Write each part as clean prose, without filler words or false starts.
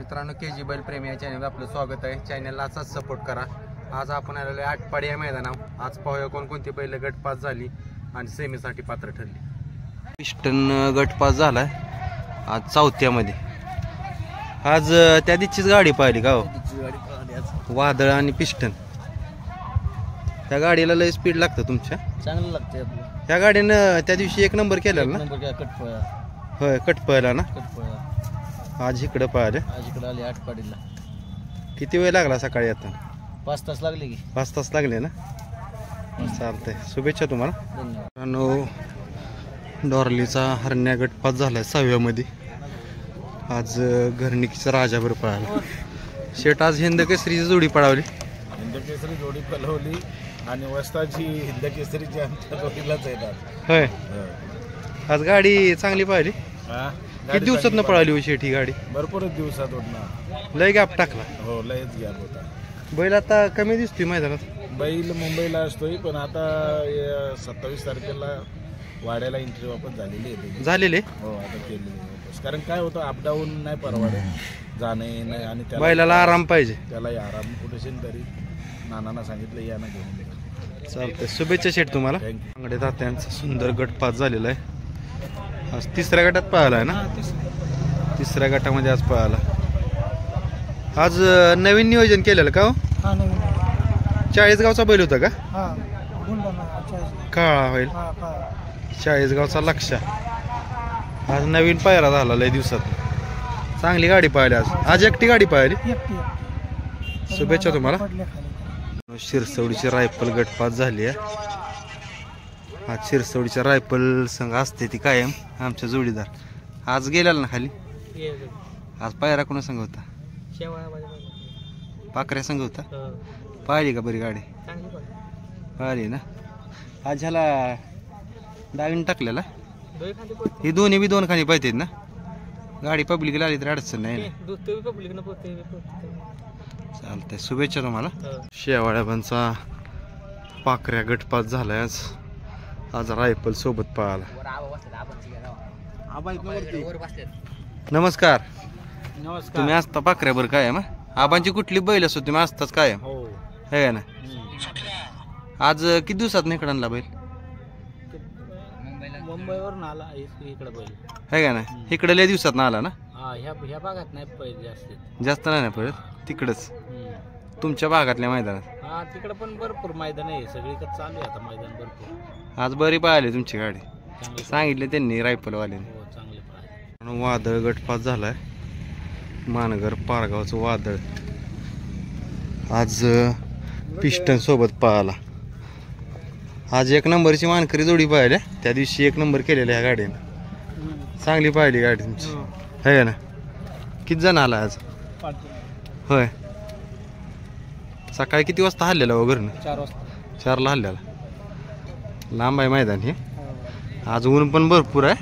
मित्रांनो केजी बैल प्रेमी या चॅनलवर आपलं स्वागत आहे। चॅनलला असाच सपोर्ट करा। आज आपण आलेलो आहे आटपाडी या मैदानावर। आज पाहूया कोणकोणती बैल गट पास झाली आणि सेमीसाठी पात्र ठरली। पिस्टन गट पास झालाय आज चौथ्यामध्ये। आज त्या दिवशीच गाडी पाहिली का हो? वादळ आणि पिस्टन। त्या गाडीला लय स्पीड लागतं तुमच्या? चांगलं लागतं। त्या गाडीनं त्या दिवशी एक नंबर केलेला ना? कटपळा होय, कटपळला ना? कटपळा आज इकडं पाहिले? आज इकडे आले आटपाडीला। किती वेळ लागला सकाळी येताना? 5 तास लागले की? 5 तास लागले ना? चालतंय, शुभेच्छा तुम्हाला। धन्यवाद। डॉर्लीचा हरण्या गट पास झालाय 6व्यामध्ये। आज घरणिकीचा राजा बरं पळाला। शेट आज हिंद केसरीची जोडी पळावली। हिंद केसरी जोडी पळवली आणि वस्ताची हिंद केसरीची आमच्या जोडीलाच येतात। होय, आज गाडी चांगली पाहिली। किती दिवसात न पळाली हो शेट ही गाडी? भरपूर दिवसात होत। लय गॅप टाकला। हो, लयच गॅप होता। बैल आता कमी दिसतोय मैदानात। बैल मुंबईला असतोय, पण आता 27 तारखेला वाड्याला एंट्री वापस झालेली आहे। झालेले हो, आता केलेली वापस। कारण काय होतं, अपडाऊन नाही परवडत जाणे नाही, आणि बैलाला आराम पाहिजे। त्यालाही आराम कुठेशील तरी नानांना सांगितलं या ना घेऊन। चालतंय, शुभेच्छा शेट तुम्हाला। अंगडे तात्यांचा सुंदर गट पास झालेला आहे। आज तिसऱ्या गटात पळाला आहे ना? तिसऱ्या गटामध्ये आज पळाला। आज नवीन नियोजन केलेलं का हो? 40 गावचा बैल होता का? काळा बैल 40 गावचा लक्ष। आज नवीन पायरा झाला लय दिवसात। चांगली गाडी पाहिली आज। आज एकटी गाडी पाहिली। शुभेच्छा तुम्हाला। शिरसवडीची रायफल गट पास झाली आहे। आज शिरसवडीच्या रायफल संघ असते ती कायम आमच्या जोडीदार। आज गेलेला ना खाली? आज पायरा कोणा संघ होता? पाकऱ्या संघ होता। पाहिली का बरी गाडी? पाहिली ना? आज ह्याला डावीन टाकलेला। ही दोन्ही बी दोन खाली पाहिजेत ना? गाडी पब्लिकला आली तर अडचण नाही ना? चालतंय, शुभेच्छा तुम्हाला। शेवाळ्याबांचा पाकऱ्या गट पास झालाय आज। आज रायफल सोबत पळाला। नमस्कार। तुम्ही असता पाकऱ्यावर कायम? आबांची कुठली बैल असो तुम्ही असताच कायम, है ना? आज किती दिवसात इकडे आणला बैल? मुंबईवरून आला इकडे बैल, है का ना? इकडे लय दिवसात ना आला ना? ह्या भागात नाही पहिले जास्त नाही ना पळत तिकडच तुमच्या भागातल्या मैदानात? हा, तिकडे पण भरपूर मैदान आहे, सगळीकडे चालू आहे आता मैदान भरपूर। आज बरी पाहिली तुमची गाडी, सांगितले त्यांनी रायफलवाल्याने। हो, चांगले पाहिजे। वादळ गट पास झालाय। मानगर पारगावचं वादळ आज पिस्टन सोबत पळाला। आज एक नंबरची मानकरी जोडी पाहिली। त्या दिवशी एक नंबर केलेला ह्या गाडीने। चांगली पाहिली गाडी तुमची, है ना? किती जण आला आज? होय, सकाळी किती वाजता हल्लेला वगैरे? 4 वाजता। 4ला हल्ल्याला। लांब आहे मैदान हे। आज ऊन पण भरपूर आहे,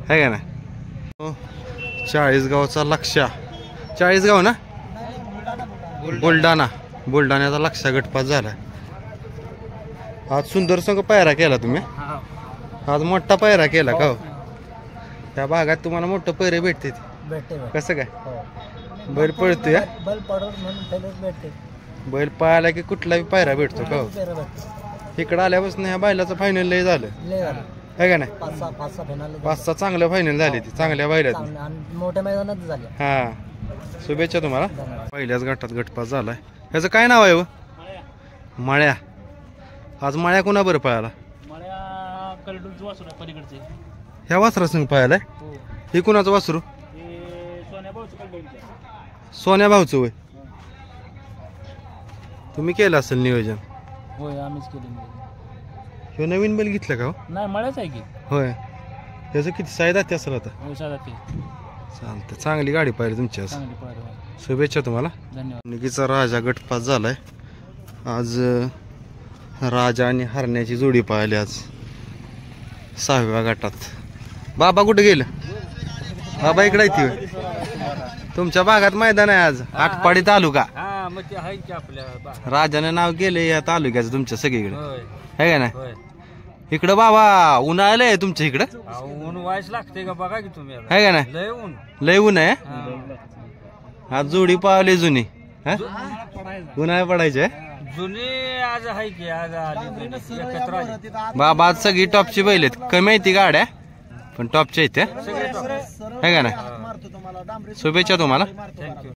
है का ना? 40 गावचा लक्ष्या। 40 गाव ना? बुलढाण्याचा लक्ष्या गट पास झाला। आज सुंदर संघ पायरा केला तुम्ही? आज मोठा पायरा केला का हो? त्या भागात तुम्हाला मोठं पैरे भेटते कसं काय? बैल पळतोय? बैल पळाला की कुठलाही पायरा भेटतो का हो? इकडं आल्यापासून ह्या बैलाचं फायनल लय झालं, है का नाही? 5-6 चांगल्या फायनल झाली ती, चांगल्या बैलात मोठ्या मैदानात झाले। हा, शुभेच्छा तुम्हाला। पहिल्याच गटात गटपास झालाय। ह्याचं काय नाव आहे व? मळ्या। आज मळ्या कोणा बरं पळाला? ह्या वासरा संघ पळालाय? हे कुणाचं वासरू? सोन्या भाऊचं होय? तुम्ही केलं असेल नियोजन? होय, आम्हीच केलं। ह्यो नवीन बैल घेतलं का हो? नाही, मळ्याच आहे की। होय, त्याचं किती सायदाती असेल आता? चालतं, चांगली गाडी पाहिली तुमची आज। शुभेच्छा तुम्हाला। धन्यवाद। निकीचा राजा गट पास झालाय। आज राजा आणि हरण्याची जोडी पाहिली आज 6व्या गटात। बाबा कुठे गेलं? बाबा इकडे येते तुमच्या भागात मैदान आहे आज आटपाडी तालुका। राजाने नाव केले या तालुक्याचं तुमच्या सगळीकडे, है का ना? इकडं बाबा उन्हाळ्याला आहे तुमच्या इकडं? ऊन व्हायच लागते का बघा की तुम्ही, है का ना? लय ऊन, लय ऊन आहे। आज जोडी पावली जुनी हा उन्हाळ्या पडायचे जुनी आज आहे की आज आली एकत्र आली. बाबा आज सगळी टॉपची बैल आहेत कमी आहेत ती गाड्या पण टॉपच्या आहेत त्या सगळे top. आहे का ना शुभेच्छा तुम्हाला. थँक्यू.